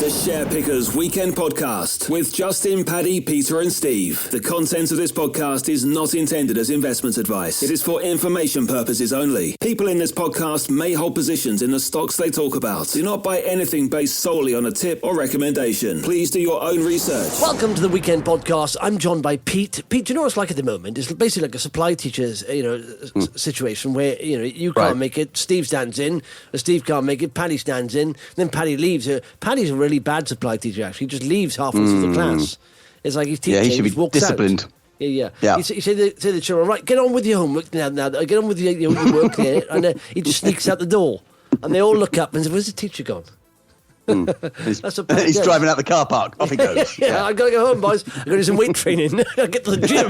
The Share Pickers Weekend Podcast with Justin, Paddy, Peter and Steve. The content of this podcast is not intended as investment advice. It is for information purposes only. People in this podcast may hold positions in the stocks they talk about. Do not buy anything based solely on a tip or recommendation. Please do your own research. Welcome to the Weekend Podcast. I'm joined by Pete. Pete, do you know what it's like at the moment? It's basically like a supply teacher's, situation where, you can't make it. Steve stands in. Steve can't make it. Paddy stands in. Then Paddy leaves. Paddy's a really bad supply teacher, actually. He just leaves halfway through the class. It's like he's teaching. Yeah, he should be disciplined. Out. Yeah. You say to the children, right, get on with your homework now. Get on with your work there. And he just sneaks out the door. And they all look up and say, where's the teacher gone? He's driving out the car park. Off he goes. Yeah, I've got to go home, boys. I've got to do some weight training. I'll get to the gym.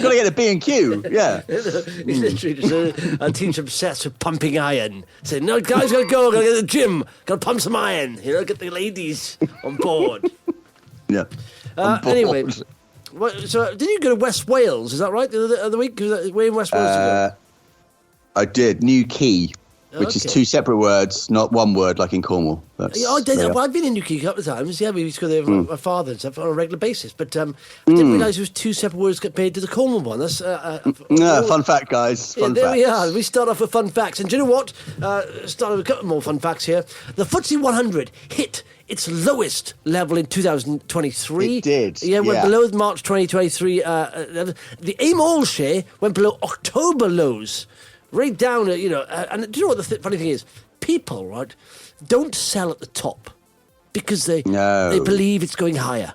Got to get a B&Q. Yeah. He's literally just a teacher obsessed with pumping iron. Saying, no, guys, got to go. Got to get to the gym. Got to pump some iron. Get the ladies on board. Yeah. Anyway, so did you go to West Wales? Is that right? The other week? Where in West Wales? I did. New Quay. Which is two separate words, not one word like in Cornwall. I've been in Newquay a couple of times. Yeah, we used to go there with my father and stuff on a regular basis. But I didn't realise it was two separate words compared to the Cornwall one. That's fun fact, guys. There we are. We start off with fun facts. And do you know what? Start with a couple more fun facts here. The FTSE 100 hit its lowest level in 2023. It did. Yeah, went below March 2023. The AIM All share went below October lows. Right down, and do you know what the funny thing is? People, right, don't sell at the top because they believe it's going higher.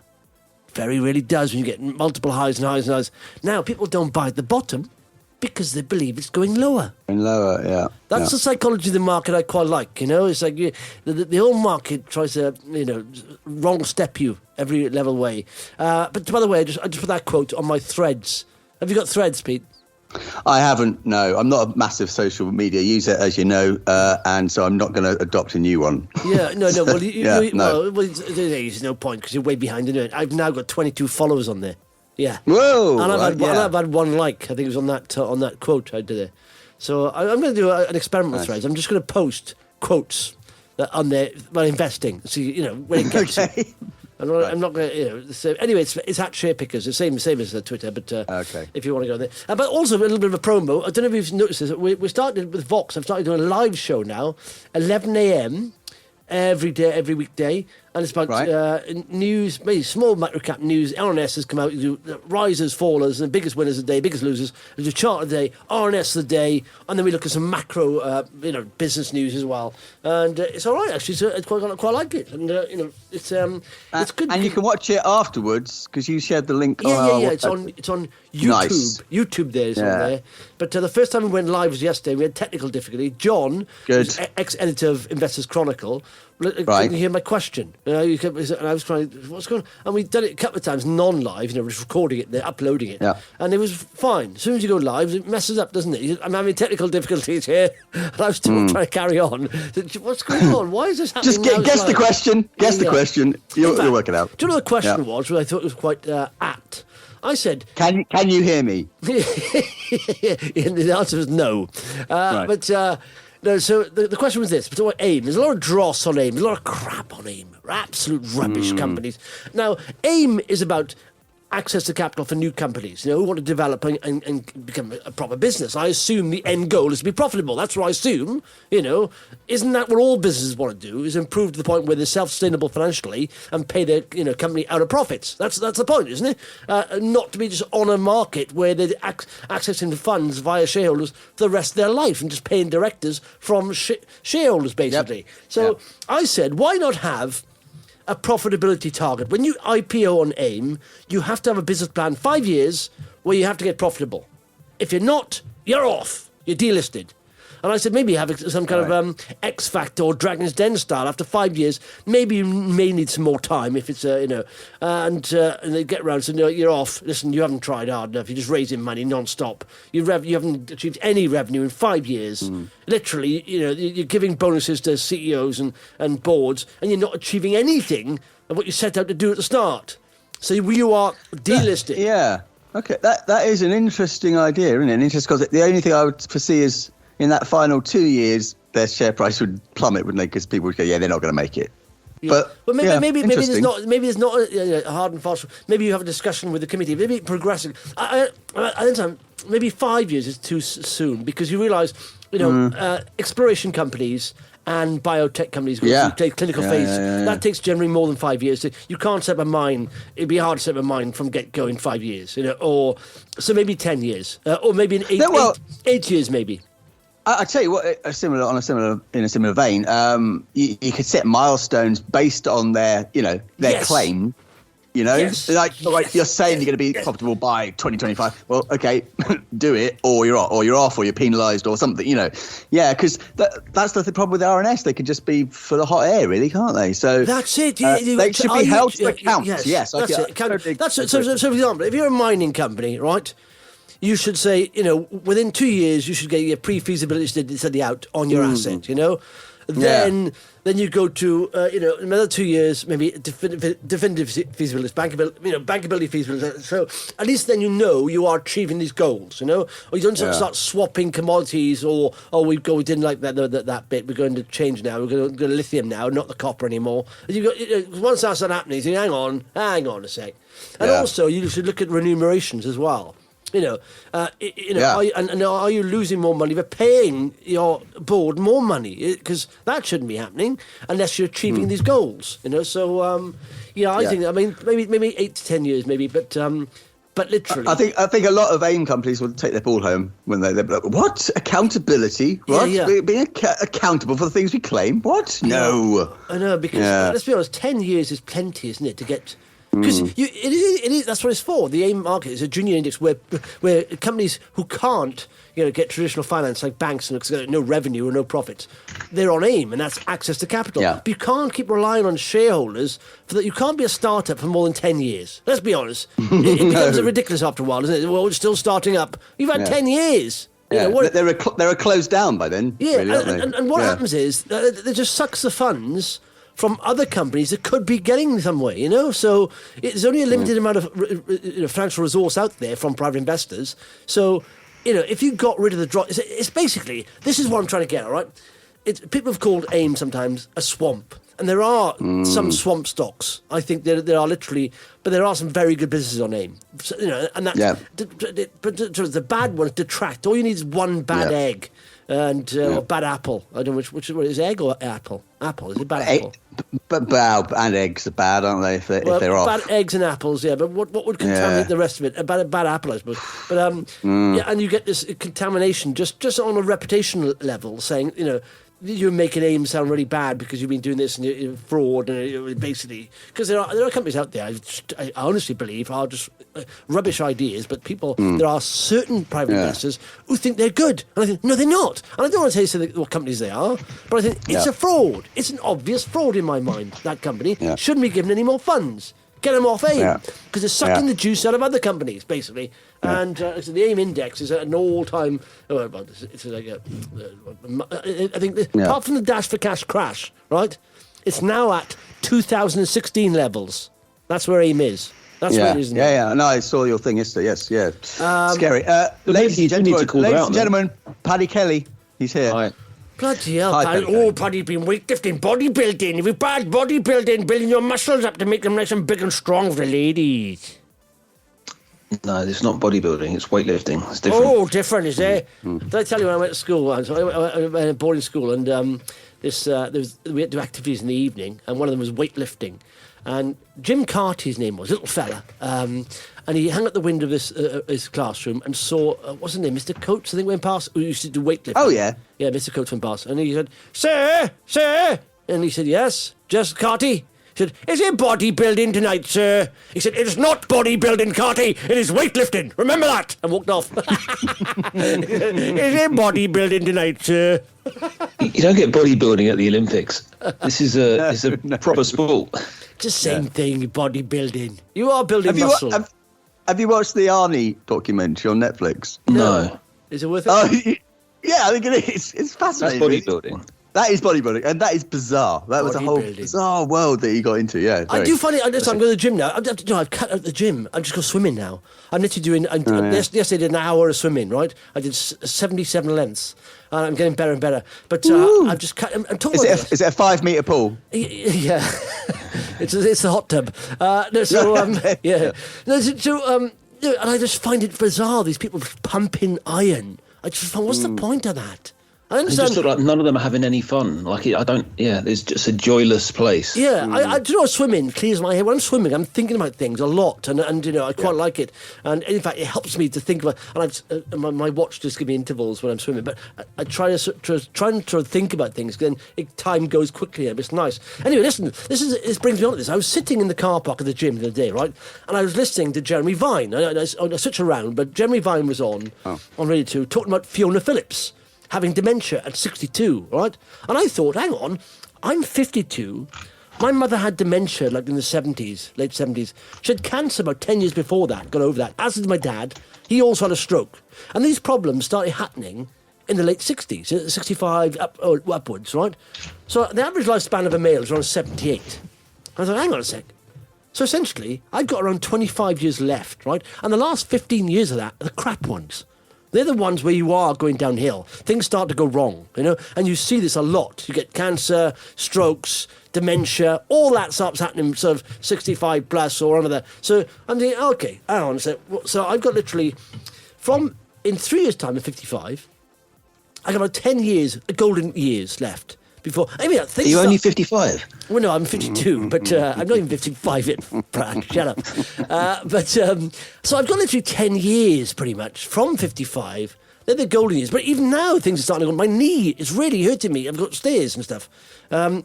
Very rarely does when you get multiple highs and highs and highs. Now, people don't buy at the bottom because they believe it's going lower. Yeah. That's the psychology of the market I quite like, It's like the whole market tries to, wrong step you every level way. But by the way, I just put that quote on my threads. Have you got threads, Pete? I haven't, no. I'm not a massive social media user, as you know, and so I'm not going to adopt a new one. Yeah, no. Well, there's no point because you're way behind in it. I've now got 22 followers on there. Yeah. Whoa! And I've had one like. I think it was on that quote I did there. So I'm going to do an experiment with threads. I'm just going to post quotes on there while investing. See, when it gets. Okay. I'm not going to, So anyway, it's at Share Pickers, the same as Twitter, but if you want to go there. But also a little bit of a promo. I don't know if you've noticed this. We started with Vox. I've started doing a live show now, 11 a.m. every weekday. And it's about news, maybe small micro-cap news. RNS has come out, you do risers, fallers, and biggest winners of the day, biggest losers. There's a chart of the day, RNS of the day, and then we look at some macro, business news as well. And it's all right, actually. So I quite like it. And, it's good. And you can watch it afterwards, because you shared the link. Yeah. It's on YouTube. Nice. YouTube is on there. But the first time we went live was yesterday. We had technical difficulty. John, who's ex-editor of Investors Chronicle, didn't hear my question. And I was trying, what's going on? And we've done it a couple of times non-live, just recording it, they're uploading it. Yeah. And it was fine. As soon as you go live, it messes up, doesn't it? I'm having technical difficulties here. And I was still trying to carry on. What's going on? Why is this happening? Just guess the question. Guess the question. You'll work it out. Do you know what the question was, which I thought was quite apt? I said, Can you hear me? And the answer was no. Right. But no. So the question was this: but AIM. There's a lot of dross on AIM. There's a lot of crap on AIM. Absolute rubbish companies. Now, AIM is about access to capital for new companies, who want to develop and become a proper business. I assume the end goal is to be profitable. That's what I assume, Isn't that what all businesses want to do, is improve to the point where they're self-sustainable financially and pay their, company out of profits? That's the point, isn't it? Not to be just on a market where they're accessing funds via shareholders for the rest of their life and just paying directors from shareholders, basically. Yep. So I said, why not have a profitability target? When you IPO on AIM, you have to have a business plan 5 years where you have to get profitable. If you're not, you're off. You're delisted. And I said, maybe have some kind of X Factor or Dragon's Den style. After 5 years, maybe you may need some more time if it's, and they get around and say, you're off. Listen, you haven't tried hard enough. You're just raising money non-stop. You haven't achieved any revenue in 5 years. Literally, you're giving bonuses to CEOs and boards, and you're not achieving anything of what you set out to do at the start. So you are delisted. Yeah. Okay. That is an interesting idea, isn't it? Because the only thing I would foresee is, in that final 2 years, their share price would plummet, wouldn't they? Because people would go, they're not going to make it. But maybe there's interesting. not a hard and fast. Maybe you have a discussion with the committee. Maybe progressing. I think maybe 5 years is too soon because you realise exploration companies and biotech companies go through clinical phase. That takes generally more than 5 years. So you can't set a mine. It'd be hard to set a mine from get-go in 5 years, or so maybe 10 years, or maybe in 8 years, maybe. I tell you what, in a similar vein, you could set milestones based on their claim. Yes. Like you're saying you're going to be profitable by 2025. Well, okay, do it, or you're off, or you're penalised, or something. Yeah, because that's the problem with RNS. They can just be for the hot air, really, can't they? So that's it. They should be held to account. Yes, that's it. So, for example, if you're a mining company, right? You should say, within 2 years, you should get your pre-feasibility study out on your asset, Then you go to, another 2 years, maybe definitive feasibility, bankability feasibility. So at least then you are achieving these goals, or you don't start swapping commodities or we didn't like that bit, we're going to change now, we're going to go to lithium now, not the copper anymore. Once that's not happening, you think, hang on a sec. And also, you should look at remunerations as well. Are you losing more money by paying your board more money? Because that shouldn't be happening unless you're achieving these goals. So I think maybe 8 to 10 years, maybe, but literally, I think a lot of AIM companies will take their ball home when they're like, what accountability? What being accountable for the things we claim? What? No, I know, because let's be honest, 10 years is plenty, isn't it, to get. Because it is. That's what it's for. The AIM market is a junior index where companies who can't get traditional finance like banks and no revenue or no profits, they're on AIM, and that's access to capital. Yeah. But you can't keep relying on shareholders for that. You can't be a startup for more than 10 years. Let's be honest. It becomes ridiculous after a while, doesn't it? Well, we're still starting up. You've had 10 years. Yeah, they're closed down by then. Yeah, really, and what happens is they just sucks the funds from other companies that could be getting somewhere, So there's only a limited amount of financial resource out there from private investors. So, if you got rid of the drop, it's basically, this is what I'm trying to get, all right? People have called AIM sometimes a swamp. And there are some swamp stocks. I think there are literally, but there are some very good businesses on AIM. So, and that's, but the bad ones detract. All you need is one bad egg. And or bad apple. I don't know which is it, egg or apple? Apple, is it bad apple? But and eggs are bad, aren't they? If they're off. Bad eggs and apples, yeah. But what would contaminate the rest of it? A bad apple, I suppose. But and you get this contamination just on a reputation level, saying you're making AIM sound really bad because you've been doing this and you're fraud and basically because there are companies out there I honestly believe are just rubbish ideas, but people there are certain private investors who think they're good, and I think no, they're not. And I don't want to tell you what companies they are, but I think it's a fraud. It's an obvious fraud in my mind. That company shouldn't be given any more funds. Get them off AIM because they're sucking the juice out of other companies, basically. And so the AIM index is at an all-time. It's like I think apart from the dash for cash crash, right? It's now at 2016 levels. That's where AIM is. That's where it is. Yeah. No, I saw your thing yesterday. Yes, scary. Ladies and gentlemen, Paddy Kelly, he's here. Hi. Bloody hell, Paddy. Oh, Paddy's been weightlifting, bodybuilding. If you bad bodybuilding, building your muscles up to make them nice and big and strong for the ladies. No, it's not bodybuilding, it's weightlifting. It's different. Oh, different, is it? Did I tell you when I went to school once? I went to boarding school, and we had to do activities in the evening, and one of them was weightlifting. And Jim Carty, his name was, little fella, and he hung at the window of his classroom and saw, what's his name, Mr. Coates, I think, went past, who used to do weightlifting. Oh, yeah. Yeah, Mr. Coates went past. And he said, Sir! And he said, yes, just Carty. He said, is it bodybuilding tonight, sir? He said, it's not bodybuilding, Carty, it is weightlifting. Remember that. And walked off. Is it bodybuilding tonight, sir? You don't get bodybuilding at the Olympics. This is a proper sport. It's the same thing, bodybuilding. You are building muscle. Have you watched the Arnie documentary on Netflix? No. Is it worth it? Oh, yeah, I think it is. It's fascinating. That's bodybuilding. That is bodybuilding, and that is bizarre. That was a whole bizarre world that you got into. Yeah, I do find it. I'm going to the gym now. I've cut out the gym. I'm just go swimming now. I'm literally doing. Yesterday I did an hour of swimming. Right, I did 77 lengths, and I'm getting better and better. But I've just cut. I'm talking is it a 5 metre pool? Yeah, it's a hot tub. Yeah. And I just find it bizarre. These people pumping iron. I just find, what's the point of that? I understand. Just sort of like none of them are having any fun. Like I don't. Yeah, it's just a joyless place. Yeah, I do you know, swimming clears my head. When I'm swimming, I'm thinking about things a lot, and I quite like it. And in fact, it helps me to think about. And my watch just gives me intervals when I'm swimming, but I try to think about things. Then time goes quickly, and it's nice. Anyway, listen. This brings me on to this. I was sitting in the car park of the gym the other day, right, and I was listening to Jeremy Vine. I switch around, but Jeremy Vine was on Radio 2 talking about Fiona Phillips having dementia at 62, right? And I thought, hang on, I'm 52. My mother had dementia like in the 70s, late 70s. She had cancer about 10 years before that, got over that, as did my dad. He also had a stroke. And these problems started happening in the late 60s, 65 upwards, right? So the average lifespan of a male is around 78. I thought, hang on a sec. So essentially, I've got around 25 years left, right? And the last 15 years of that are the crap ones. They're the ones where you are going downhill. Things start to go wrong, and you see this a lot. You get cancer, strokes, dementia, all that starts happening sort of 65 plus or another. So I'm thinking, okay, hang on. So I've got literally, in 3 years' time, at 55, I got about 10 years, golden years left. Before, are you only 55? Well, no, I'm 52, but I'm not even 55 yet, Brad. Shut up. So I've got literally 10 years, pretty much, from 55. They're the golden years. But even now, things are starting to go. My knee is really hurting me. I've got stairs and stuff.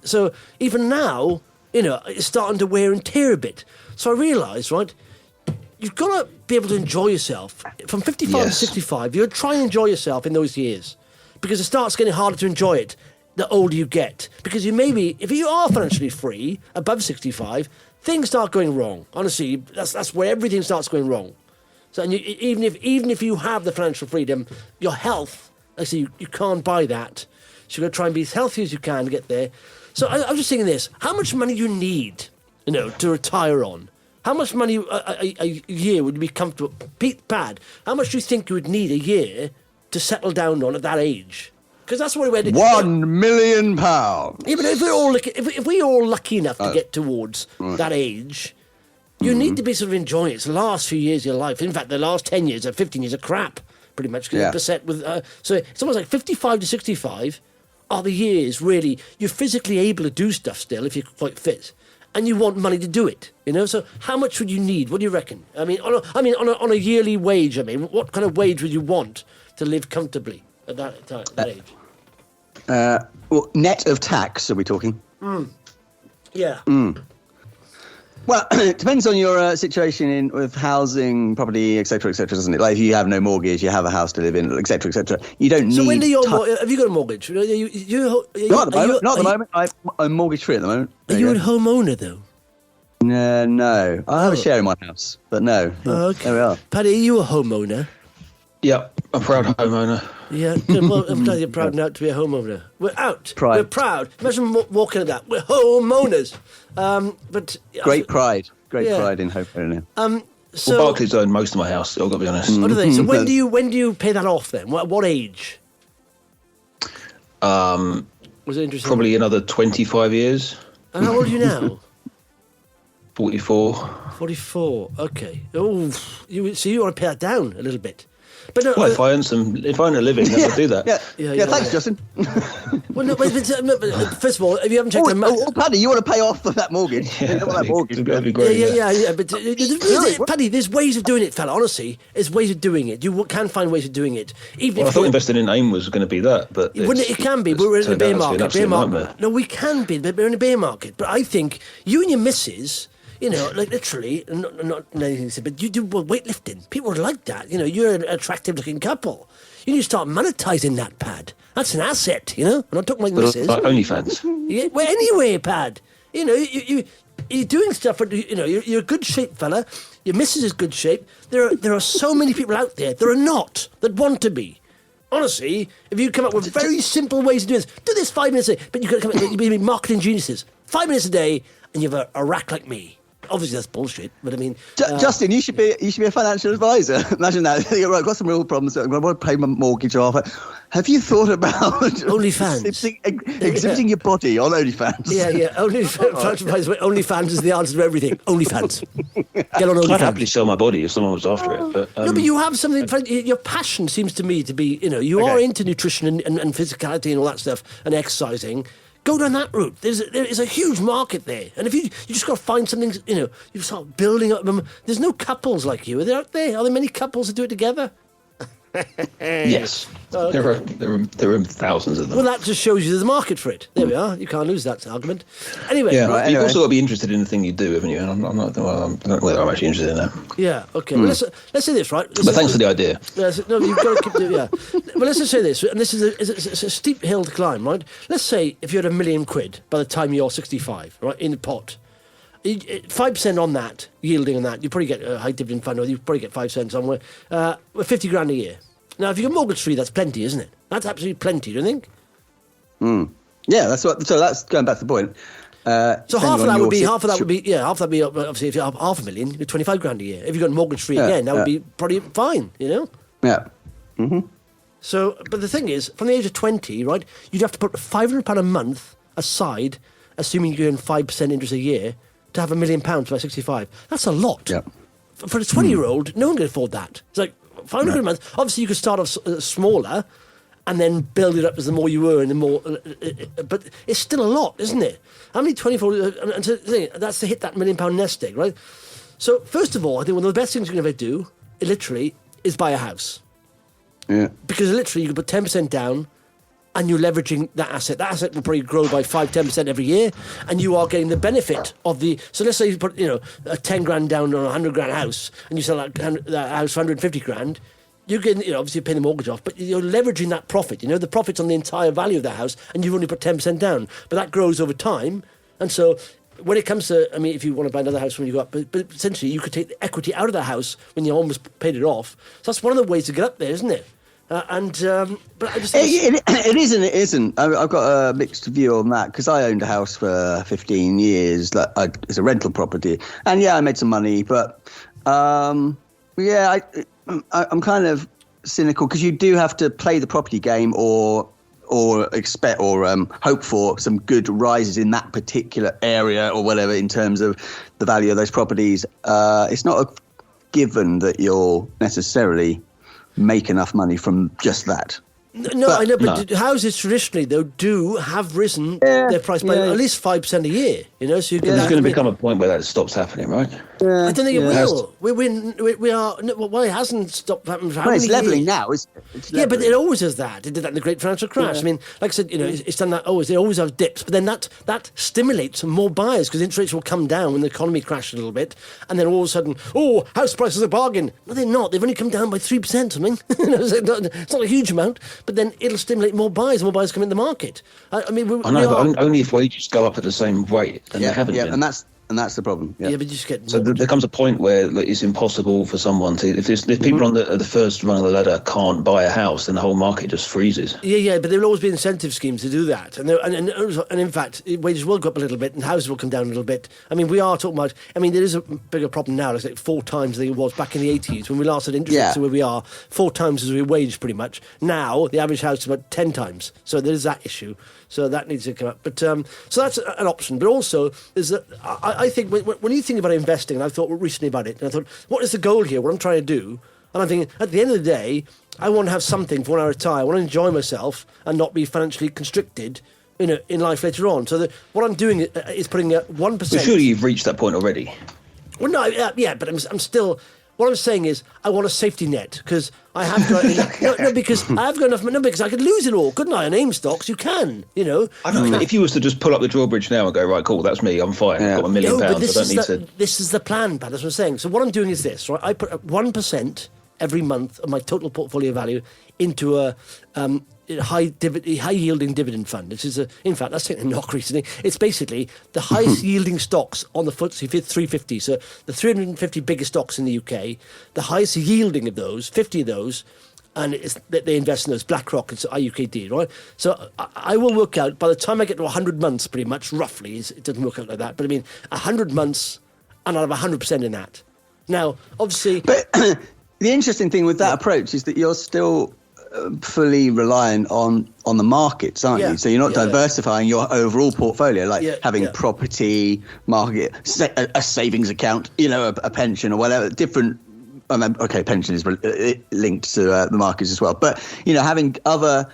So even now, it's starting to wear and tear a bit. So I realised, right, you've got to be able to enjoy yourself. From 55 to 65, you've got to try and enjoy yourself in those years. Because it starts getting harder to enjoy it the older you get. Because if you are financially free, above 65, things start going wrong. Honestly, that's where everything starts going wrong. So and even if you have the financial freedom, your health, you can't buy that. So you've got to try and be as healthy as you can to get there. So I was just thinking this, how much money do you need, to retire on? How much money a year would you be comfortable? Pad, how much do you think you would need a year to settle down on at that age? Because that's what we're doing. £1 million. Yeah, but if we're all lucky enough to get towards that age, you need to be sort of enjoying it. It's the last few years of your life. In fact, the last 10 years or 15 years are crap, pretty much. Because you're beset with. So it's almost like 55 to 65 are the years really you're physically able to do stuff still if you're quite fit, and you want money to do it. So how much would you need? What do you reckon? I mean, on a yearly wage. I mean, what kind of wage would you want to live comfortably at that age? Well, net of tax, are we talking? Yeah. Well, it depends on your situation with housing, property, etc., doesn't it? Like if you have no mortgage, you have a house to live in, etc., You don't need... So when do have you got a mortgage? Not at the moment. I'm mortgage-free at the moment. Are you a homeowner, though? No. I have a share in my house, but no. Oh, okay. There we are. Paddy, are you a homeowner? Yeah, a proud homeowner. Yeah, good. Well, I'm glad you're proud now to be a homeowner. We're out. Pride. We're proud. Imagine walking at that. We're homeowners. Great pride in homeowner. So Barclays own most of my house. I've got to be honest. What do they? So when do you pay that off then? What age? Was it interesting? Probably another 25 years. And how old are you now? 44. 44. Okay. Oh, so you want to pay that down a little bit. But no, well, if I earn a living, then I'll do that. Yeah, thanks, Justin. Well, no, but first of all, if you haven't checked Paddy, you want to pay off that mortgage? Yeah, that mortgage. That'd be great. Yeah. But Paddy, there's ways of doing it, fella. Honestly, there's ways of doing it. You can find ways of doing it. Even I thought investing in AIM was going to be that, but it can be. But we're in a bear market. No, we can be, but we're in a bear market. But I think you and your missus. Like literally, not anything, but you do weightlifting. People would like that. You're an attractive-looking couple. You need to start monetizing that, Pad. That's an asset, I'm not talking like missus. Like OnlyFans. Yeah, well, anyway, Pad. You're doing stuff, but, you're a good shape, fella. Your missus is good shape. There are so many people out there that are not, that want to be. Honestly, if you come up with very simple ways to do this 5 minutes a day, but you've got to come up with marketing geniuses. 5 minutes a day, and you have a rack like me. Obviously, that's bullshit, but I mean... Justin, you should be a financial advisor. Imagine that. You're right, I've got some real problems. I want to pay my mortgage off. Have you thought about... OnlyFans. Exhibiting your body on OnlyFans? Yeah. OnlyFans is the answer to everything. OnlyFans. Get on OnlyFans. I'd happily sell my body if someone was after it. But, no, but you have something... Your passion seems to me to be, you are into nutrition and physicality and all that stuff and exercising. Go down that route. There is a huge market there. And if you just got to find something, you start building up them. There's no couples like you. Are there out there? Are there many couples that do it together? Yes. Okay. There are thousands of them. Well, that just shows you there's a market for it. There we are. You can't lose that argument. Anyway. Yeah, right, you've also got to be interested in the thing you do, haven't you? And I don't know whether I'm actually interested in that. Yeah, okay. Well, let's say this, right? But thanks for the idea. No, you've got to keep doing yeah. Well, let's just say this, and this is a steep hill to climb, right? Let's say if you had £1 million by the time you're 65, right, in the pot, 5% on that, yielding on that, you probably get a high dividend fund, or you probably get 5 cents somewhere, 50 grand a year. Now, if you're mortgage free, that's plenty, isn't it? That's absolutely plenty, don't you think? Yeah, so that's going back to the point. So half of that would be, obviously, if you have £500,000, it'd be 25 grand a year. If you got mortgage free again, that would be probably fine, Yeah. Mm-hmm. So, but the thing is, from the age of 20, right, you'd have to put £500 a month aside, assuming you earn 5% interest a year, to have £1 million by 65. That's a lot. Yeah. For a 20-year-old, no one can afford that. It's like £500 a month. Obviously, you could start off smaller and then build it up as the more you earn, the more. But it's still a lot, isn't it? How many 24? And that's to hit that £1 million nest egg, right? So, first of all, I think one of the best things you can ever do, literally, is buy a house. Yeah. Because literally, you can put 10% down, and you're leveraging that asset. That asset will probably grow by 5-10% every year, and you are getting the benefit of the. So let's say you put a 10 grand down on a 100 grand house, and you sell that house for 150 grand. You can obviously pay the mortgage off, but you're leveraging that profit. The profit's on the entire value of that house, and you've only put 10% down. But that grows over time, and so when it comes to, if you want to buy another house when you go up, but essentially you could take the equity out of that house when you almost paid it off. So that's one of the ways to get up there, isn't it? But I just think it is and it isn't. I've got a mixed view on that because I owned a house for 15 years. It's a rental property, and I made some money, but I'm kind of cynical because you do have to play the property game or expect or hope for some good rises in that particular area or whatever in terms of the value of those properties. It's not a given that you'll necessarily make enough money from just that. No, I know, but houses traditionally, though, do have risen their price by at least 5% a year. So you there's going to become a point where that stops happening, right? I don't think it will. We are. Well, it hasn't stopped happening for how many it's levelling years? now. It's yeah, but it always does that. It did that in the Great Financial Crash. Like I said, it's done that always. They always have dips, but then that stimulates more buyers because interest rates will come down when the economy crashes a little bit, and then all of a sudden, house prices are a bargain. No, they're not. They've only come down by 3% something. It's not a huge amount, but then it'll stimulate more buyers. More buyers come in the market. I know, but only if wages go up at the same rate, and they haven't been. And that's the problem. Yeah, but you just get. So there comes a point where it's impossible for someone to. If people on the first rung of the ladder can't buy a house, then the whole market just freezes. Yeah, but there will always be incentive schemes to do that, and in fact, wages will go up a little bit, and houses will come down a little bit. We are talking about. There is a bigger problem now. It's like 4 times than it was back in the 80s when we last had interest rates where we are. 4 times as we waged, pretty much. Now the average house is about 10 times. So there is that issue. So that needs to come up. But so that's an option. But also, is that I think when you think about investing, and I've thought recently about it, and I thought, what is the goal here? What I'm trying to do? And I'm thinking, at the end of the day, I want to have something for when I retire. I want to enjoy myself and not be financially constricted in life later on. So what I'm doing is putting 1%. But surely you've reached that point already. Well, no, but I'm still. What I'm saying is, I want a safety net because I have got because I have got enough. No, because I could lose it all, couldn't I? On AIM stocks, you can, I don't know. If you was to just pull up the drawbridge now and go, right, cool, that's me, I'm fine. I've got £1 million. But I don't need to. This is the plan, Pat. That's what I'm saying. So what I'm doing is this, right? I put 1% every month of my total portfolio value into a high yielding dividend fund. This is in fact, that's taking a knock recently. It's basically the highest yielding stocks on the FTSE 350. So the 350 biggest stocks in the UK, the highest yielding of those, 50 of those, and they invest in those BlackRock and IUKD, right? So I will work out, by the time I get to 100 months, pretty much, roughly, it doesn't work out like that, but I mean, 100 months, and I'll have 100% in that. Now, obviously... But the interesting thing with that approach is that you're still fully reliant on the markets, aren't you? So you're not diversifying your overall portfolio, like having property, market, a savings account, a pension or whatever, different. Okay, pension is linked to the markets as well, but having other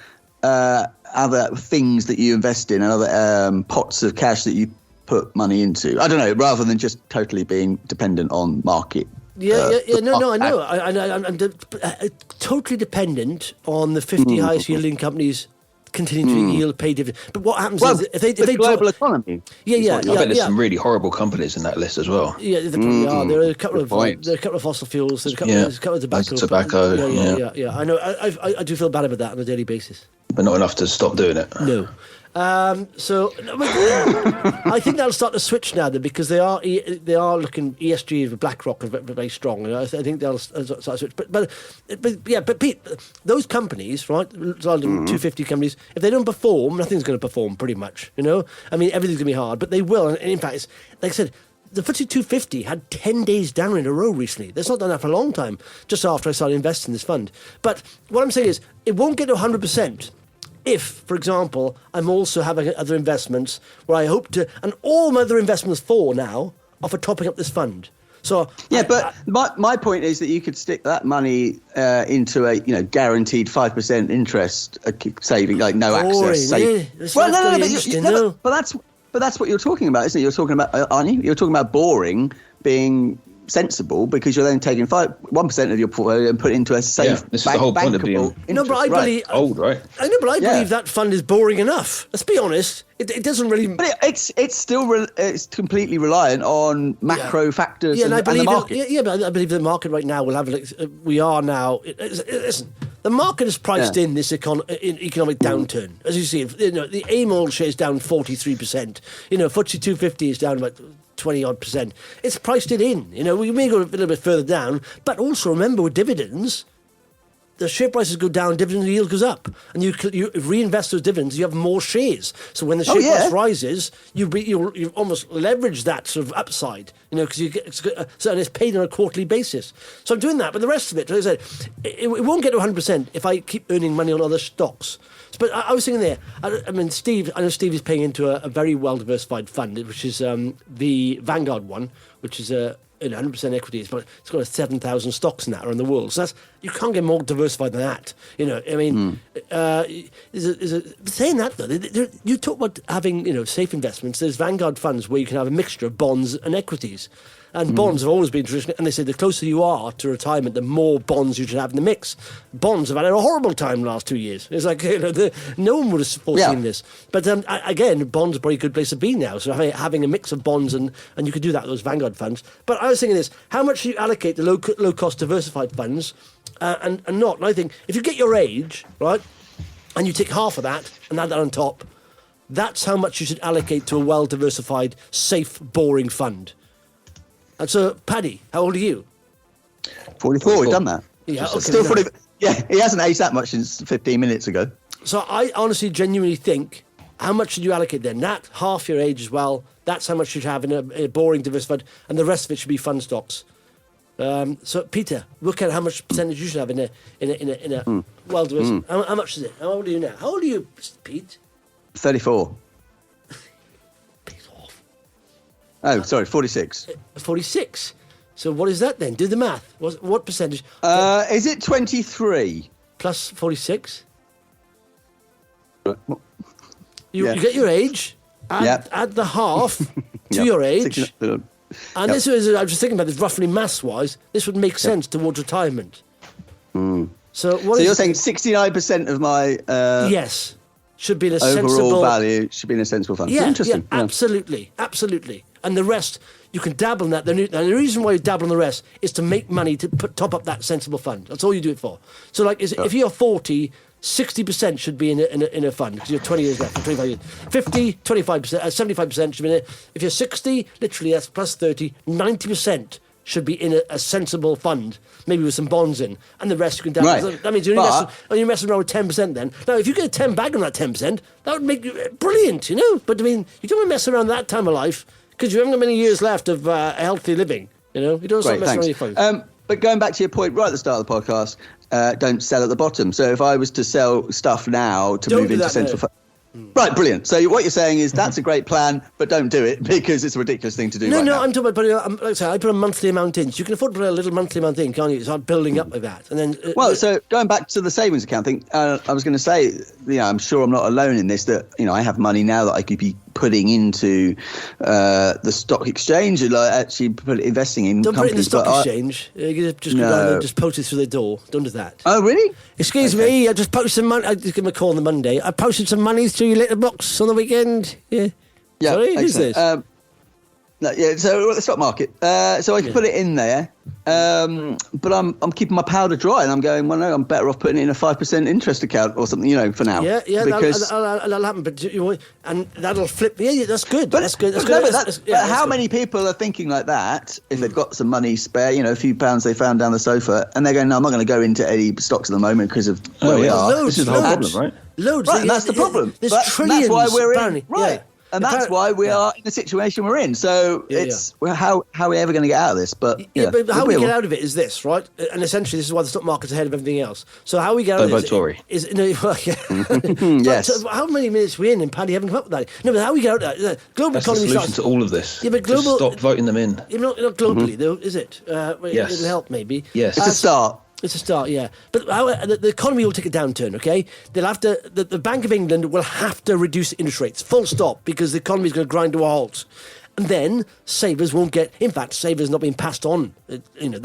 things that you invest in and other pots of cash that you put money into. I don't know, rather than just totally being dependent on market. No, I know. I'm totally dependent on the 50 highest yielding companies continuing to pay dividends. But what happens is if they global economy. I bet there's some really horrible companies in that list as well. Yeah, there probably are. There are a couple of fossil fuels. There's a couple of tobacco. I know. I do feel bad about that on a daily basis. But not enough to stop doing it. No. I think that'll start to switch now, then, because they are looking ESG with BlackRock are very strong. I think they'll start to switch. But Pete, those companies, right, 250 companies, if they don't perform, nothing's going to perform pretty much. I mean, everything's going to be hard, but they will. And in fact, it's, like I said, the FTSE 250 had 10 days down in a row recently. That's not done that for a long time, just after I started investing in this fund. But what I'm saying is, it won't get to 100%. If, for example, I'm also having other investments where I hope to, and all my other investments for now are for topping up this fund. So my point is that you could stick that money into a guaranteed 5% interest saving, like no access. But that's what you're talking about, isn't it? You're talking about, aren't you? You're talking about boring being sensible, because you're then taking 1% of your portfolio and put it into a safe, this is the whole point of being believe old, right? I know, but I believe that fund is boring enough. Let's be honest. It doesn't really. But it's still it's completely reliant on macro factors and the market. But I believe the market right now will have. We are now. Listen, the market has priced in this economic downturn. As you see, the AIM oil share is down 43%. FTSE 250 is down about 20-odd%. It's priced it in. We may go a little bit further down, but also remember with dividends, the share prices go down, dividend yield goes up, and you reinvest those dividends. You have more shares. So when the share price rises, you almost leverage that sort of upside. Because you get and it's paid on a quarterly basis. So I'm doing that, but the rest of it, as I said, it won't get to 100% if I keep earning money on other stocks. But I was thinking there, I know Steve is paying into a very well-diversified fund, which is the Vanguard one, which is 100% equities, but it's got 7,000 stocks in that around the world. So you can't get more diversified than that. Saying that, though, you talk about having, safe investments. There's Vanguard funds where you can have a mixture of bonds and equities. And bonds have always been traditional. And they say the closer you are to retirement, the more bonds you should have in the mix. Bonds have had a horrible time the last 2 years. It's like, no one would have foreseen this. But again, bonds are probably a good place to be now. So having a mix of bonds, and you could do that with those Vanguard funds. But I was thinking this, how much do you allocate to low-cost diversified funds and not? And I think if you get your age, right, and you take half of that and add that on top, that's how much you should allocate to a well-diversified, safe, boring fund. And so, Paddy, how old are you? 44. We've done that. Yeah, okay, still 40. Yeah, he hasn't aged that much since 15 minutes ago. So I honestly, genuinely think, how much should you allocate then? That half your age as well. That's how much you should have in a boring diversified, and the rest of it should be fund stocks. So, Peter, look at how much percentage you should have in a well diversified. How much is it? How old are you now? How old are you, Pete? 34. Oh, sorry, 46. 46. So what is that then? Do the math. What percentage? Is it 23? Plus 46? You get your age, add the half to your age. And this is, I was just thinking about this roughly maths-wise, this would make sense towards retirement. So you're saying 69% of my... yes. Should be in a overall sensible... value should be in a sensible fund. Yeah, interesting. Yeah, absolutely. And the rest, you can dabble in that. And the reason why you dabble in the rest is to make money to top up that sensible fund. That's all you do it for. So, if you're 40, 60% should be in a fund because you have 20 years left, 25 years. 50, 25%, 75% should be in it. If you're 60, literally that's plus 30, 90% should be in a sensible fund, maybe with some bonds in, and the rest you can down. Right. That means you're messing around with 10% then. Now, if you get a 10 back on that 10%, that would make you brilliant, you know. But I mean, you don't want to mess around that time of life because you haven't got many years left of healthy living, you know. You don't start messing around your funds. But going back to your point right at the start of the podcast, don't sell at the bottom. So if I was to sell stuff now to move into central funds. Right, brilliant. So what you're saying is that's a great plan, but don't do it because it's a ridiculous thing to do. No, now. I'm talking about like I say, I put a monthly amount in. So you can afford to put a little monthly amount in, can't you? Start building up like that, and then. So going back to the savings account thing, I was going to say, I'm sure I'm not alone in this. That I have money now that I could be putting into the stock exchange and actually investing in. Don't companies, put it in the stock exchange. You just go down and just post it through the door. Don't do that. Oh, really? Excuse me, I just posted some money. I just give him a call on the Monday. I posted some money through your letterbox on the weekend. Yeah. Sorry, who's this? So the stock market. So I can put it in there, but I'm keeping my powder dry, and I'm going. Well, no, I'm better off putting it in a 5% interest account or something, for now. Yeah, because that'll happen. But and that'll flip. Yeah, that's good. But that's good. But how many people are thinking like that if they've got some money spare? A few pounds they found down the sofa, and they're going, no, I'm not going to go into any stocks at the moment because of where we are. This is the whole problem, right? Loads. Right, and that's the problem. There's trillions. That's why we're in. Right. Yeah. And that's why we are in the situation we're in. So how are we ever going to get out of this? But but how we get out of it is this, right? And essentially, this is why the stock market's ahead of everything else. So how we get out of it is yes. So how many minutes we're in, and Paddy haven't come up with that. No, but how we get out of that? Global That's economy the solution to all of this. Yeah, but global. Just stop voting them in. Not globally, though, is it? Yes. It'll help, maybe. Yes. It's a start. It's a start, yeah. But the economy will take a downturn, okay? They'll have to. The Bank of England will have to reduce interest rates, full stop, because the economy is going to grind to a halt. And then savers won't get. In fact, savers not being passed on. That. Yeah,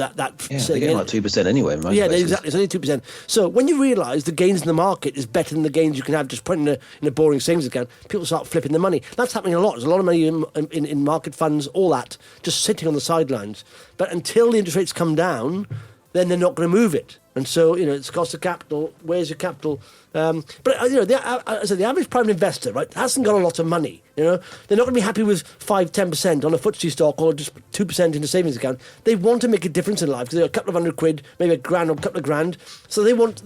they get like 2% anyway. In most places. Exactly. It's only 2%. So when you realise the gains in the market is better than the gains you can have just putting in a boring savings account, people start flipping the money. That's happening a lot. There's a lot of money in market funds, all that, just sitting on the sidelines. But until the interest rates come down, then they're not going to move it. And so, it's cost of capital. Where's your capital? But the average private investor, right, hasn't got a lot of money. They're not going to be happy with 5-10% on a FTSE stock or just 2% in a savings account. They want to make a difference in life because they're a couple of £100, maybe £1,000 or a couple of grand. So they want.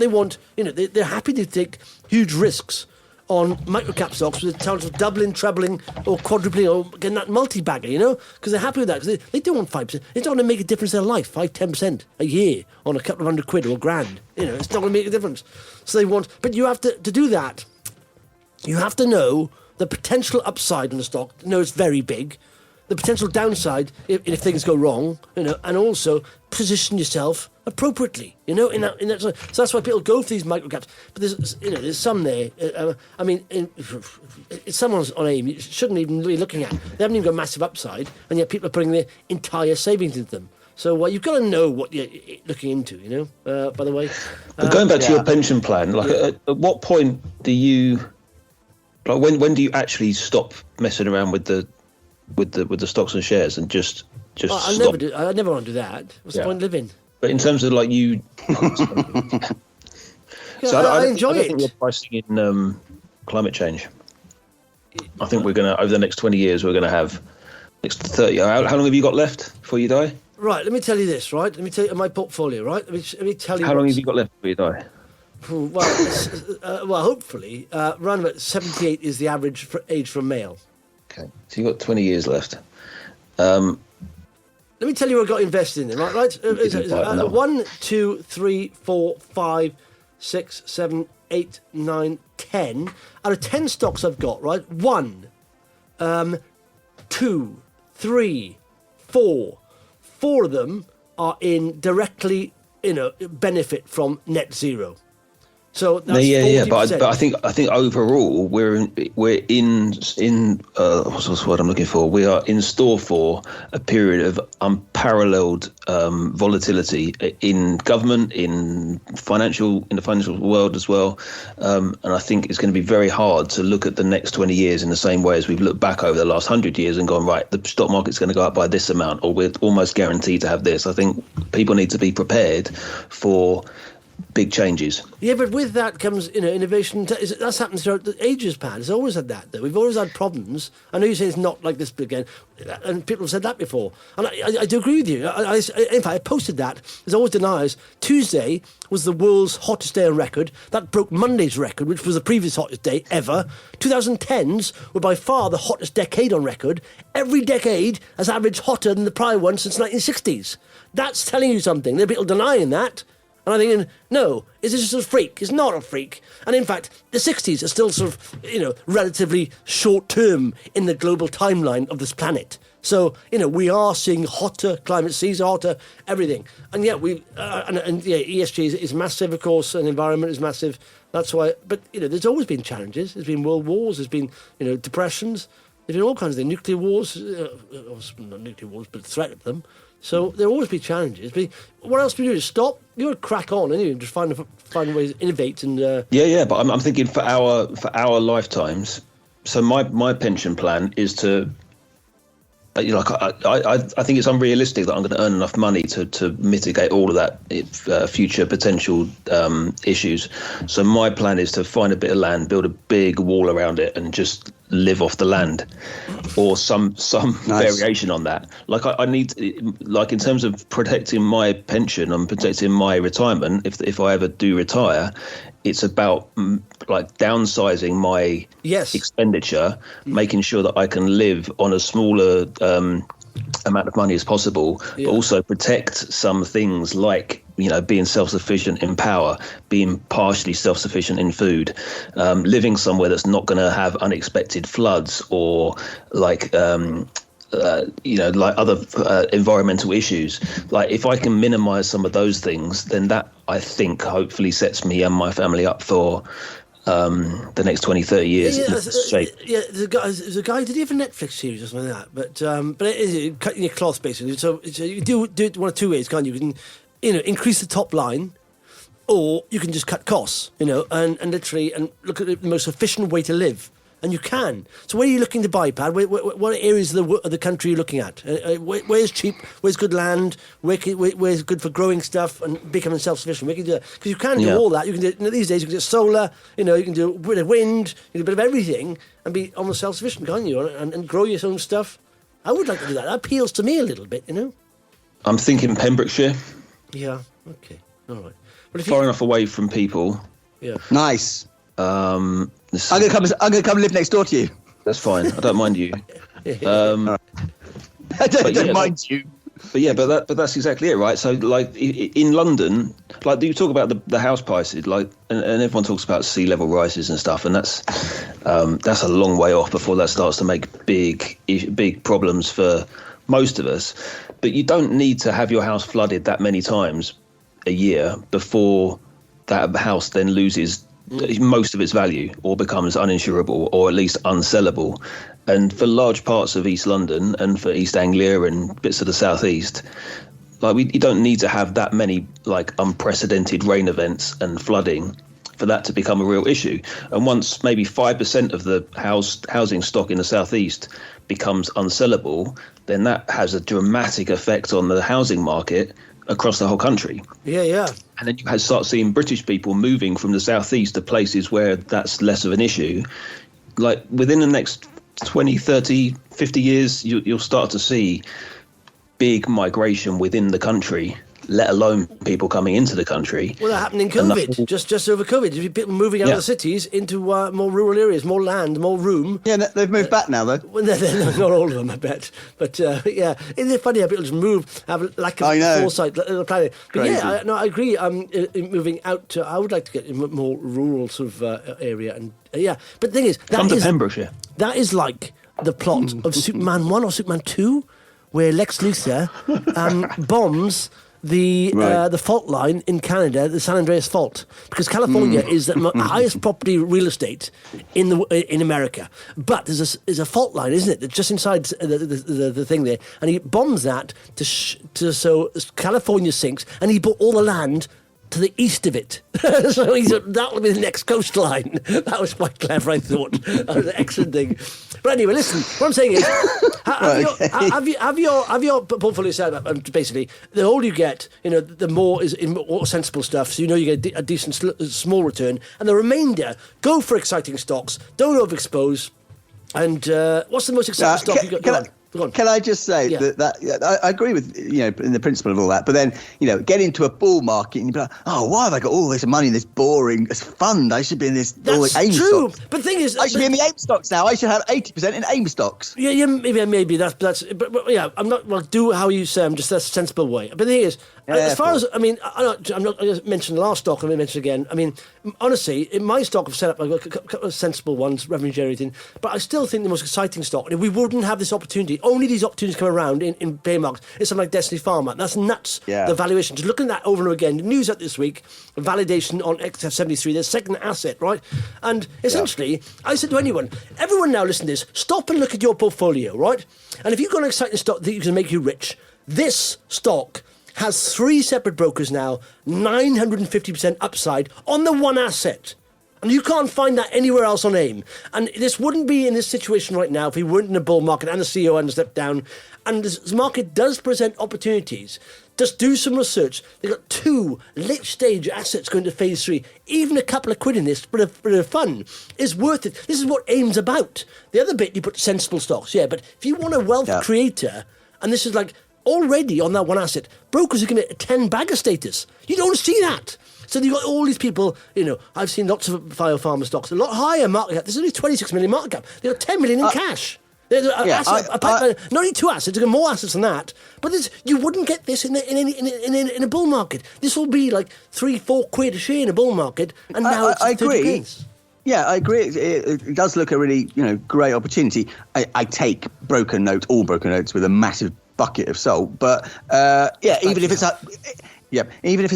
They're happy to take huge risks on microcap stocks with a chance of doubling, trebling, or quadrupling, or getting that multi-bagger, because they're happy with that. Because they don't want 5%. It's not going to make a difference in their life, 5-10% a year on a couple of £100 or £1,000. It's not going to make a difference. So they want, but you have to do that. You have to know the potential upside in the stock. It's very big. The potential downside if things go wrong, and also position yourself appropriately, in that. So that's why people go for these microcaps. But there's some there. If someone's on AIM, you shouldn't even be looking at. They haven't even got massive upside, and yet people are putting their entire savings into them. So you've got to know what you're looking into, by the way. But going back to your pension plan, at what point do you, when do you actually stop messing around with the stocks and shares and just stop? I never want to do that. What's the point of living? But in terms of you, I enjoy it. I don't think we're pricing in climate change. I think we're going to, over the next 20 years, we're going to have next 30. How long have you got left before you die? Right, let me tell you this, right? Let me tell you my portfolio, right? Let me tell you. How long have you got left before you die? Well, hopefully, around about 78 is the average age for a male. Okay, so you've got 20 years left. Let me tell you what I got invested in, right? 1, 2, 3, 4, 5, 6, 7, 8, 9, 10. Out of 10 stocks I've got, right? 1, 2, 3, 4. 4 of them are in directly, benefit from net zero. So that's 40%. But I think overall we're in what's the word I'm looking for? We are in store for a period of unparalleled volatility in government, in the financial world as well, and I think it's going to be very hard to look at the next 20 years in the same way as we've looked back over the last 100 years and gone, right, the stock market's going to go up by this amount, or we're almost guaranteed to have this. I think people need to be prepared for big changes. Yeah, but with that comes, innovation. That's happened throughout the ages, Pat. It's always had that, though. We've always had problems. I know you say it's not like this again, and people have said that before. And I do agree with you. In fact, I posted that. There's always deniers. Tuesday was the world's hottest day on record. That broke Monday's record, which was the previous hottest day ever. 2010s were by far the hottest decade on record. Every decade has averaged hotter than the prior one since the 1960s. That's telling you something. There are people denying that. And I'm thinking, no, is this just a freak? It's not a freak. And in fact, the 60s are still sort of, relatively short term in the global timeline of this planet. So, we are seeing hotter climate, seas are hotter, everything. And yet ESG is massive, of course, and environment is massive. That's why, but, there's always been challenges. There's been world wars, there's been, depressions, there's been all kinds of things. Nuclear wars, not nuclear wars, but the threat of them. So there'll always be challenges. But what else do you do? Stop? You would crack on, and you just find ways to innovate and. But I'm thinking for our lifetimes. So my pension plan is to. I think it's unrealistic that I'm going to earn enough money to mitigate all of that future potential issues. So my plan is to find a bit of land, build a big wall around it, and just live off the land, or some nice variation on that. Like I need, like in terms of protecting my pension and protecting my retirement. If I ever do retire, it's about like downsizing my expenditure, making sure that I can live on a smaller amount of money as possible, but also protect some things like being self-sufficient in power, being partially self-sufficient in food, living somewhere that's not going to have unexpected floods or like like other environmental issues. Like if I can minimize some of those things, then that I think hopefully sets me and my family up for the next 20, 30 years. There's a guy, did he have a Netflix series or something like that? But it is cutting your cloth basically. So you do it one of two ways, can't you? You can, increase the top line, or you can just cut costs, and literally and look at the most efficient way to live. And you can. So where are you looking to buy, Pad? What areas of the country are you looking at? Where's cheap? Where's good land? Where's good for growing stuff and becoming self-sufficient? Where can you do that? Because you can do all that. You can do these days. You can do solar. You can do a bit of wind. You can do a bit of everything and be almost self-sufficient, can't you? And grow your own stuff. I would like to do that. That appeals to me a little bit. I'm thinking Pembrokeshire. Yeah. Okay. All right. But if far enough away from people. Yeah. Nice. Um, I'm gonna come live next door to you. That's fine. I don't mind you. I don't mind you. But that's exactly it, right? So like in London, like you talk about the house prices, like and everyone talks about sea level rises and stuff, and that's a long way off before that starts to make big problems for most of us. But you don't need to have your house flooded that many times a year before that house then loses most of its value or becomes uninsurable or at least unsellable. And for large parts of East London and for East Anglia and bits of the southeast, like you don't need to have that many like unprecedented rain events and flooding for that to become a real issue. And once maybe 5% of the housing stock in the southeast becomes unsellable, then that has a dramatic effect on the housing market across the whole country. Yeah. And then you start seeing British people moving from the southeast to places where that's less of an issue. Like within the next 20, 30, 50 years, you'll start to see big migration within the country, let alone people coming into the country. Well, that happened in COVID, just over COVID. People moving out of the cities into more rural areas, more land, more room. Yeah, they've moved back now, though. Well, not all of them, I bet. But, isn't it funny how people just move, have a lack of foresight, planning. But I agree. Moving out, I would like to get in a more rural sort of area. And but the thing is... Come to Pembrokeshire. That is like the plot of Superman 1 or Superman 2, where Lex Luthor bombs the fault line in Canada, the San Andreas Fault, because California is the highest property real estate in America. But there's a fault line, isn't it? That's just inside the thing there, and he bombs that so California sinks, and he bought all the land to the east of it. So he thought that would be the next coastline. That was quite clever, I thought. That was an excellent thing. But anyway, listen, what I'm saying is, have your portfolio set up, and basically, the older you get, the more is in more sensible stuff, so you get a decent small return, and the remainder, go for exciting stocks, don't overexpose, and what's the most exciting stock you got? Go on. Can I just say that I agree with in the principle of all that, but then get into a bull market and you be like, oh, why have I got all this money in this boring fund? I should be in this all the AIM true. stocks. But the thing is, I should be in the AIM stocks now. I should have 80% in AIM stocks. Yeah, maybe that's. But yeah, I'm not. Well, do how you say. That's a sensible way. But the thing is, as far as I'm not. I mentioned the last stock. I'm going to mention again. I mean, honestly, in my stock, I've set up a couple of sensible ones, revenue generating. But I still think the most exciting stock. And if we wouldn't have this opportunity, only these opportunities come around in bear markets. It's something like Destiny Pharma. That's nuts. Yeah. The valuation. Just looking at that over and over again. The news out this week. Validation on XF73. Their second asset, right? And essentially, I said to everyone now listen to this. Stop and look at your portfolio, right? And if you've got an exciting stock that can make you rich, this stock has 3 separate brokers now, 950% upside on the one asset. And you can't find that anywhere else on AIM. And this wouldn't be in this situation right now if we weren't in a bull market and the CEO hadn't stepped down. And this market does present opportunities. Just do some research. They've got 2 late-stage assets going to phase 3. Even a couple of quid in this, but of fun, is worth it. This is what AIM's about. The other bit, you put sensible stocks, yeah. But if you want a wealth creator, and this is like already on that one asset, brokers are going to 10 bagger status. You don't see that. So you've got all these people, I've seen lots of biopharma stocks, a lot higher market cap. There's only 26 million market cap. They've got 10 million in cash. Not only 2 assets, they've got more assets than that. But you wouldn't get this in a bull market. This will be like 3-4 quid a share in a bull market, and now it's 30 pence. Yeah, I agree. It does look a really great opportunity. I take all broker notes with a massive bucket of salt. But even if it's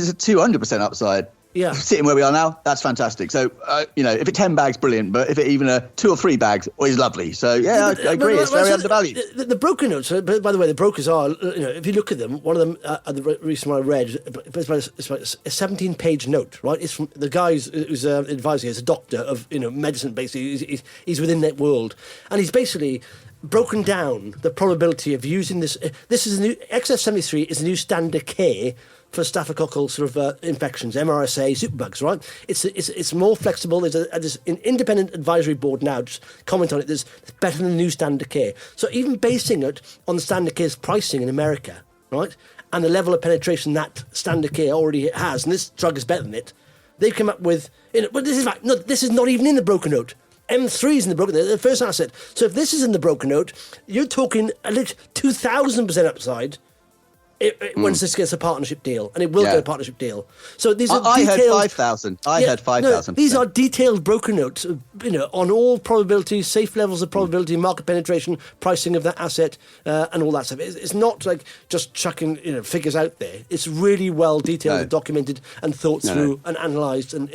a 200% upside, sitting where we are now, that's fantastic. So if it's 10 bags, brilliant. But if it even 2 or 3 bags, is lovely. So I agree. It's very undervalued. The broker notes. By the way, the brokers are. If you look at them, one of them, the recent one I read, it's about a 17-page note. Right, it's from the guy who's advising. He's a doctor of medicine. Basically, he's within that world, and he's basically broken down the probability of using this. This is a new XF73 is a new standard care for staphylococcal sort of infections, MRSA, superbugs, right? It's more flexible. There's an independent advisory board now. Just comment on it. It's better than the new standard care. So even basing it on the standard care's pricing in America, right, and the level of penetration that standard care already has, and this drug is better than it, they've come up with. But this is not even in the broker note. M3 is in the broker note, the first asset. So if this is in the broker note, you're talking a 2,000% upside. Once this gets a partnership deal, and it will get a partnership deal. So these are I detailed. Heard 5,000. I heard 5,000. These are detailed broker notes, on all probabilities, safe levels of probability, market penetration, pricing of that asset, and all that stuff. It's not like just chucking figures out there. It's really well detailed, and documented, and thought through, and analysed, and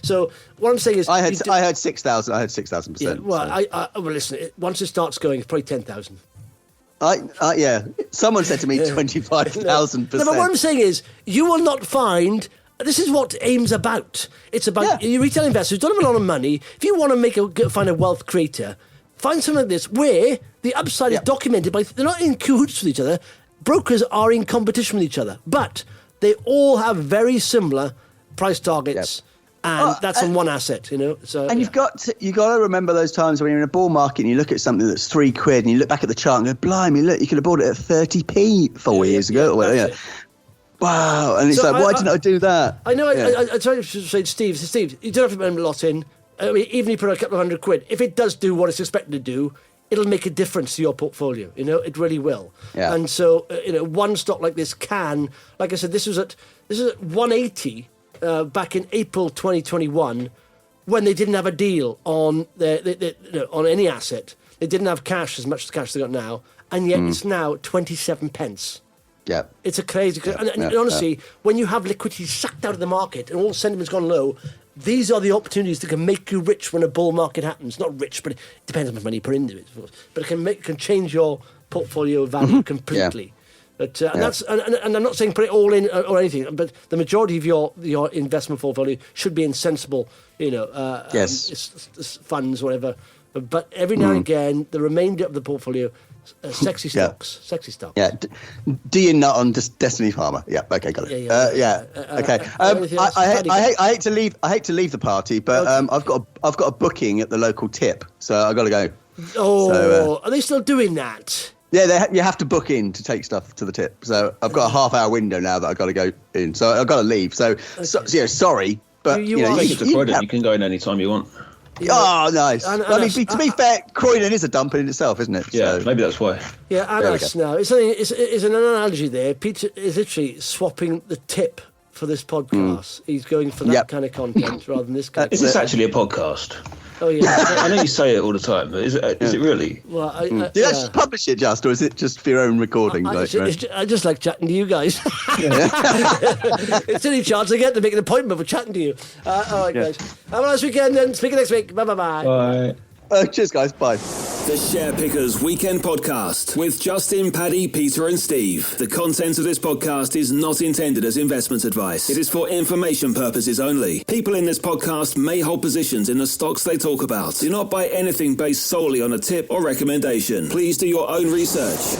So what I'm saying is, I heard 6,000. I heard 6,000%. Yeah, well, well, listen. Once it starts going, it's probably 10,000. Someone said to me 25,000%. No, but what I'm saying is, you will not find. This is what AIM's about. It's about you retail investors don't have a lot of money. If you want to find a wealth creator, find something like this where the upside is documented by. They're not in cahoots with each other. Brokers are in competition with each other, but they all have very similar price targets. And that's on one asset, So, and you've got to remember those times when you're in a bull market and you look at something that's 3 quid and you look back at the chart and go, blimey, look, you could have bought it at 30p 4 years ago. Wow, and it's why didn't I do that? I know. I tried to say to Steve, you don't have to put a lot in. I mean, even if you put a couple of £100, if it does do what it's expected to do, it'll make a difference to your portfolio. It really will. Yeah. And so, one stock like this can, like I said, this is at 180. Back in April 2021, when they didn't have a deal on on any asset, they didn't have cash as much as cash they got now, and yet it's now 27 pence. Yeah, it's a crazy. And honestly, when you have liquidity sucked out of the market and all sentiment's gone low, these are the opportunities that can make you rich when a bull market happens. Not rich, but it depends how much money you put into it, of course. But it can change your portfolio value completely. But and I'm not saying put it all in or anything, but the majority of your investment portfolio should be in sensible, funds, whatever. But every now and again, the remainder of the portfolio, sexy stocks. Yeah. Do you nut on Destiny Farmer? Yeah. Okay, got it. Okay. I hate to leave the party, but I've got a booking at the local tip, so I got to go. Oh, are they still doing that? Yeah, you have to book in to take stuff to the tip. So I've got a half-hour window now that I've got to go in. So I've got to leave. So sorry, but you can go in any time you want. Yeah. Oh, nice. To be fair, Croydon is a dump in itself, isn't it? Yeah, so, maybe that's why. Yeah, and us now. It's an analogy there. Peter is literally swapping the tip for this podcast. He's going for that kind of content rather than this kind of content. Is this actually a podcast? Oh, yeah. I know you say it all the time, but is it really? Well, do you actually publish it, or is it just for your own recording? I just like chatting to you guys. It's any chance I get to make an appointment for chatting to you. All right, guys. Have a nice weekend, then. Speak next week. Bye-bye. Bye. Cheers, guys. Bye. The Share Pickers Weekend Podcast with Justin, Paddy, Peter and Steve. The content of this podcast is not intended as investment advice. It is for information purposes only. People in this podcast may hold positions in the stocks they talk about. Do not buy anything based solely on a tip or recommendation. Please do your own research.